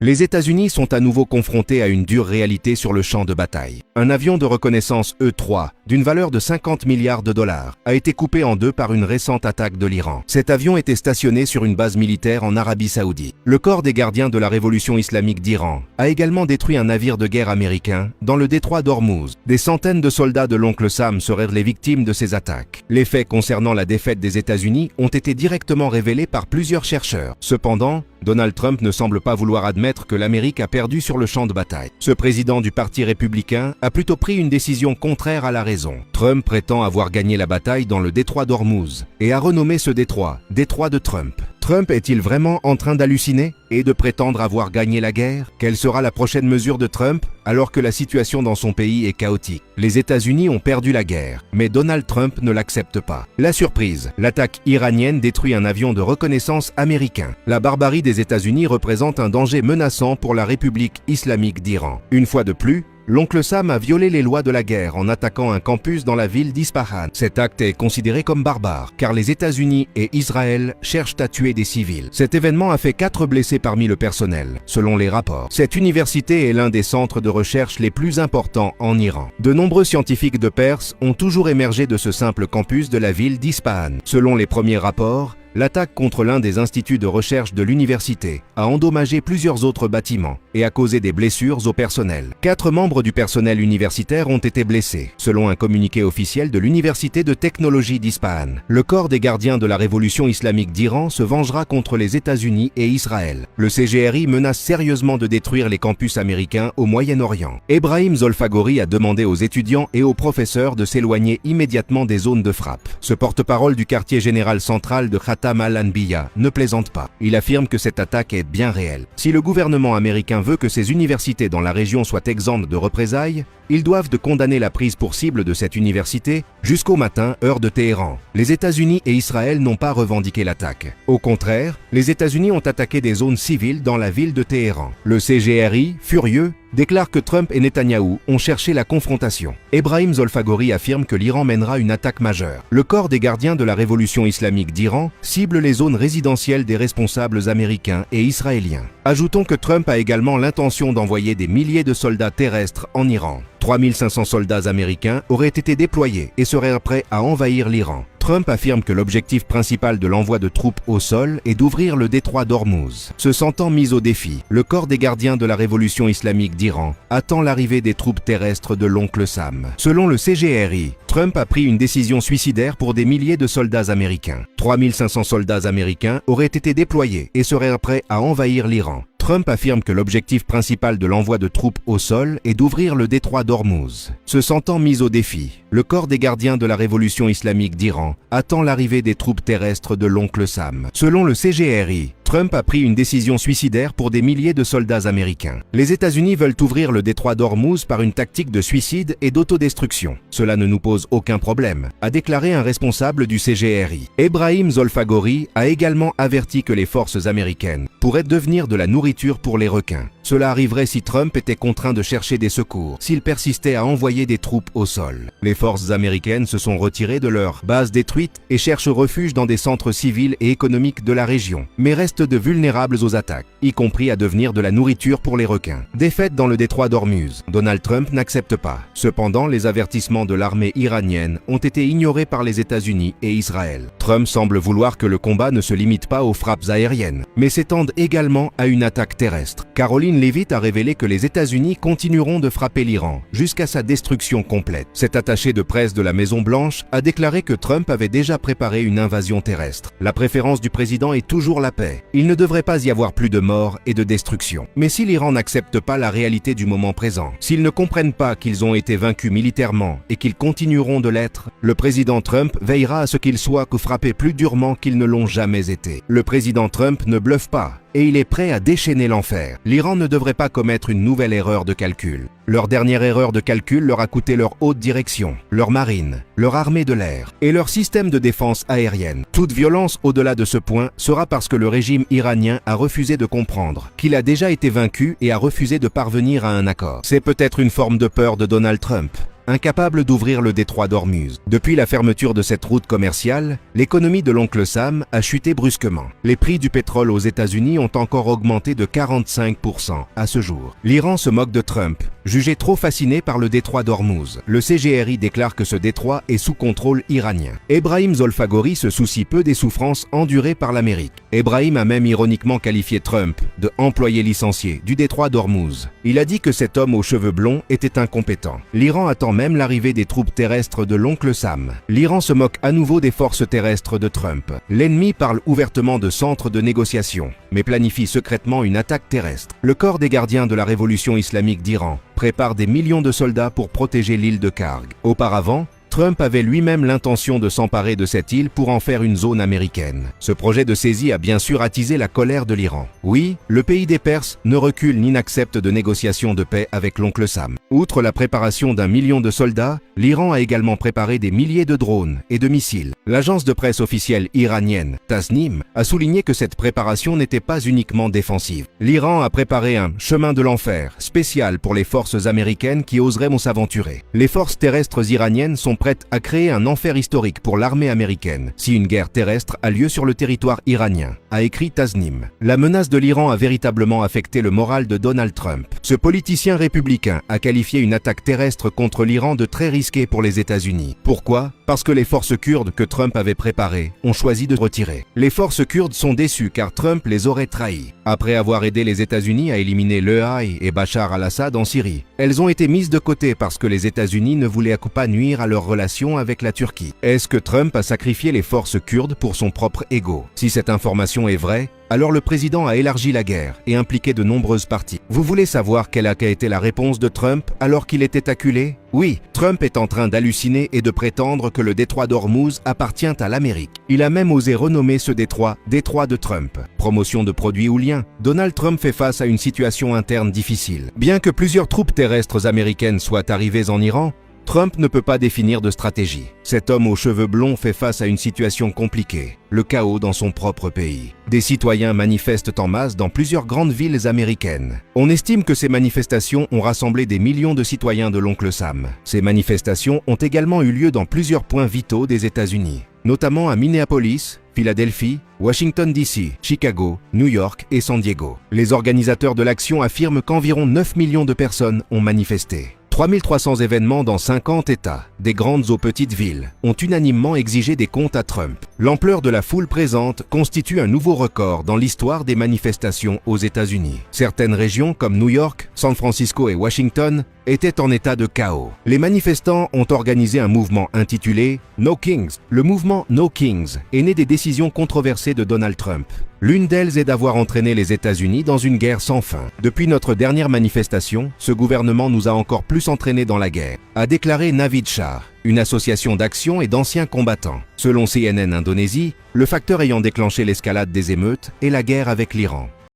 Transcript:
Les États-Unis sont à nouveau confrontés à une dure réalité sur le champ de bataille. Un avion de reconnaissance E-3, d'une valeur de 50 milliards de dollars, a été coupé en deux par une récente attaque de l'Iran. Cet avion était stationné sur une base militaire en Arabie Saoudite. Le corps des gardiens de la révolution islamique d'Iran a également détruit un navire de guerre américain dans le détroit d'Ormuz. Des centaines de soldats de l'oncle Sam seraient les victimes de ces attaques. Les faits concernant la défaite des États-Unis ont été directement révélés par plusieurs chercheurs. Cependant, Donald Trump ne semble pas vouloir admettre que l'Amérique a perdu sur le champ de bataille. Ce président du Parti républicain a plutôt pris une décision contraire à la raison. Trump prétend avoir gagné la bataille dans le détroit d'Ormuz et a renommé ce détroit de Trump. Trump est-il vraiment en train d'halluciner et de prétendre avoir gagné la guerre? Quelle sera la prochaine mesure de Trump alors que la situation dans son pays est chaotique? Les États-Unis ont perdu la guerre, mais Donald Trump ne l'accepte pas. La surprise, l'attaque iranienne détruit un avion de reconnaissance américain. La barbarie des États-Unis représente un danger menaçant pour la République islamique d'Iran. Une fois de plus, l'oncle Sam a violé les lois de la guerre en attaquant un campus dans la ville d'Ispahan. Cet acte est considéré comme barbare, car les États-Unis et Israël cherchent à tuer des civils. Cet événement a fait 4 blessés parmi le personnel, selon les rapports. Cette université est l'un des centres de recherche les plus importants en Iran. De nombreux scientifiques de Perse ont toujours émergé de ce simple campus de la ville d'Ispahan. Selon les premiers rapports, l'attaque contre l'un des instituts de recherche de l'université a endommagé plusieurs autres bâtiments et a causé des blessures au personnel. 4 membres du personnel universitaire ont été blessés, selon un communiqué officiel de l'Université de technologie d'Ispahan. Le corps des gardiens de la révolution islamique d'Iran se vengera contre les États-Unis et Israël. Le CGRI menace sérieusement de détruire les campus américains au Moyen-Orient. Ebrahim Zolfagori a demandé aux étudiants et aux professeurs de s'éloigner immédiatement des zones de frappe. Ce porte-parole du quartier général central de Khatam al-Anbiya ne plaisante pas. Il affirme que cette attaque est bien réelle. Si le gouvernement américain veut que ces universités dans la région soient exemptes de représailles, ils doivent de condamner la prise pour cible de cette université jusqu'au matin, heure de Téhéran. Les États-Unis et Israël n'ont pas revendiqué l'attaque. Au contraire, les États-Unis ont attaqué des zones civiles dans la ville de Téhéran. Le CGRI, furieux, déclare que Trump et Netanyahou ont cherché la confrontation. Ebrahim Zolfagori affirme que l'Iran mènera une attaque majeure. Le corps des gardiens de la révolution islamique d'Iran cible les zones résidentielles des responsables américains et israéliens. Ajoutons que Trump a également l'intention d'envoyer des milliers de soldats terrestres en Iran. 3500 soldats américains auraient été déployés et seraient prêts à envahir l'Iran. Trump affirme que l'objectif principal de l'envoi de troupes au sol est d'ouvrir le détroit d'Ormuz. Se sentant mis au défi, le corps des gardiens de la révolution islamique d'Iran attend l'arrivée des troupes terrestres de l'oncle Sam. Selon le CGRI, Trump a pris une décision suicidaire pour des milliers de soldats américains. 3500 soldats américains auraient été déployés et seraient prêts à envahir l'Iran. Trump affirme que l'objectif principal de l'envoi de troupes au sol est d'ouvrir le détroit d'Ormuz. Se sentant mis au défi, le corps des gardiens de la révolution islamique d'Iran attend l'arrivée des troupes terrestres de l'oncle Sam. Selon le CGRI, Trump a pris une décision suicidaire pour des milliers de soldats américains. Les États-Unis veulent ouvrir le détroit d'Ormuz par une tactique de suicide et d'autodestruction. Cela ne nous pose aucun problème, a déclaré un responsable du CGRI. Ebrahim Zolfagori a également averti que les forces américaines pourraient devenir de la nourriture pour les requins. Cela arriverait si Trump était contraint de chercher des secours, s'il persistait à envoyer des troupes au sol. Les forces américaines se sont retirées de leur base détruite et cherchent refuge dans des centres civils et économiques de la région, mais restent de vulnérables aux attaques, y compris à devenir de la nourriture pour les requins. Défaite dans le détroit d'Ormuz, Donald Trump n'accepte pas. Cependant, les avertissements de l'armée iranienne ont été ignorés par les États-Unis et Israël. Trump semble vouloir que le combat ne se limite pas aux frappes aériennes, mais s'étende également à une attaque terrestre. Caroline Leavitt a révélé que les États-Unis continueront de frapper l'Iran jusqu'à sa destruction complète. Cet attaché de presse de la Maison-Blanche a déclaré que Trump avait déjà préparé une invasion terrestre. La préférence du président est toujours la paix. Il ne devrait pas y avoir plus de morts et de destruction. Mais si l'Iran n'accepte pas la réalité du moment présent, s'ils ne comprennent pas qu'ils ont été vaincus militairement et qu'ils continueront de l'être, le président Trump veillera à ce qu'ils soient frappés plus durement qu'ils ne l'ont jamais été. Le président Trump ne bluffe pas et il est prêt à déchaîner l'enfer. L'Iran ne devrait pas commettre une nouvelle erreur de calcul. Leur dernière erreur de calcul leur a coûté leur haute direction, leur marine, leur armée de l'air et leur système de défense aérienne. Toute violence au-delà de ce point sera parce que le régime iranien a refusé de comprendre qu'il a déjà été vaincu et a refusé de parvenir à un accord. C'est peut-être une forme de peur de Donald Trump, incapable d'ouvrir le détroit d'Ormuz. Depuis la fermeture de cette route commerciale, l'économie de l'oncle Sam a chuté brusquement. Les prix du pétrole aux États-Unis ont encore augmenté de 45% à ce jour. L'Iran se moque de Trump, jugé trop fasciné par le détroit d'Ormuz. Le CGRI déclare que ce détroit est sous contrôle iranien. Ebrahim Zolfagori se soucie peu des souffrances endurées par l'Amérique. Ebrahim a même ironiquement qualifié Trump de employé licencié du détroit d'Ormuz. Il a dit que cet homme aux cheveux blonds était incompétent. L'Iran attend même l'arrivée des troupes terrestres de l'oncle Sam. L'Iran se moque à nouveau des forces terrestres de Trump. L'ennemi parle ouvertement de centre de négociation, mais planifie secrètement une attaque terrestre. Le corps des gardiens de la révolution islamique d'Iran prépare des millions de soldats pour protéger l'île de Karg. Auparavant, Trump avait lui-même l'intention de s'emparer de cette île pour en faire une zone américaine. Ce projet de saisie a bien sûr attisé la colère de l'Iran. Oui, le pays des Perses ne recule ni n'accepte de négociations de paix avec l'oncle Sam. Outre la préparation d'1 million de soldats, l'Iran a également préparé des milliers de drones et de missiles. L'agence de presse officielle iranienne, Tasnim, a souligné que cette préparation n'était pas uniquement défensive. L'Iran a préparé un chemin de l'enfer spécial pour les forces américaines qui oseraient s'aventurer. Les forces terrestres iraniennes sont prête à créer un enfer historique pour l'armée américaine si une guerre terrestre a lieu sur le territoire iranien, a écrit Tasnim. La menace de l'Iran a véritablement affecté le moral de Donald Trump. Ce politicien républicain a qualifié une attaque terrestre contre l'Iran de très risquée pour les États-Unis. Pourquoi ? Parce que les forces kurdes que Trump avait préparées ont choisi de retirer. Les forces kurdes sont déçues car Trump les aurait trahies. Après avoir aidé les États-Unis à éliminer l'EAI et Bachar al-Assad en Syrie, elles ont été mises de côté parce que les États-Unis ne voulaient pas nuire à leur relation avec la Turquie. Est-ce que Trump a sacrifié les forces kurdes pour son propre ego? Si cette information est vraie, alors le président a élargi la guerre et impliqué de nombreuses parties. Vous voulez savoir quelle a été la réponse de Trump alors qu'il était acculé? Oui, Trump est en train d'halluciner et de prétendre que le détroit d'Ormuz appartient à l'Amérique. Il a même osé renommer ce détroit « détroit de Trump ». Promotion de produits ou liens, Donald Trump fait face à une situation interne difficile. Bien que plusieurs troupes terrestres américaines soient arrivées en Iran, Trump ne peut pas définir de stratégie. Cet homme aux cheveux blonds fait face à une situation compliquée, le chaos dans son propre pays. Des citoyens manifestent en masse dans plusieurs grandes villes américaines. On estime que ces manifestations ont rassemblé des millions de citoyens de l'oncle Sam. Ces manifestations ont également eu lieu dans plusieurs points vitaux des États-Unis, notamment à Minneapolis, Philadelphie, Washington DC, Chicago, New York et San Diego. Les organisateurs de l'action affirment qu'environ 9 millions de personnes ont manifesté. 3300 événements dans 50 États, des grandes aux petites villes, ont unanimement exigé des comptes à Trump. L'ampleur de la foule présente constitue un nouveau record dans l'histoire des manifestations aux États-Unis. Certaines régions comme New York, San Francisco et Washington étaient en état de chaos. Les manifestants ont organisé un mouvement intitulé No Kings. Le mouvement No Kings est né des décisions controversées de Donald Trump. L'une d'elles est d'avoir entraîné les États-Unis dans une guerre sans fin. Depuis notre dernière manifestation, ce gouvernement nous a encore plus entraînés dans la guerre, a déclaré Navid Shah, une association d'action et d'anciens combattants. Selon CNN Indonésie, le facteur ayant déclenché l'escalade des émeutes est la guerre avec l'Iran.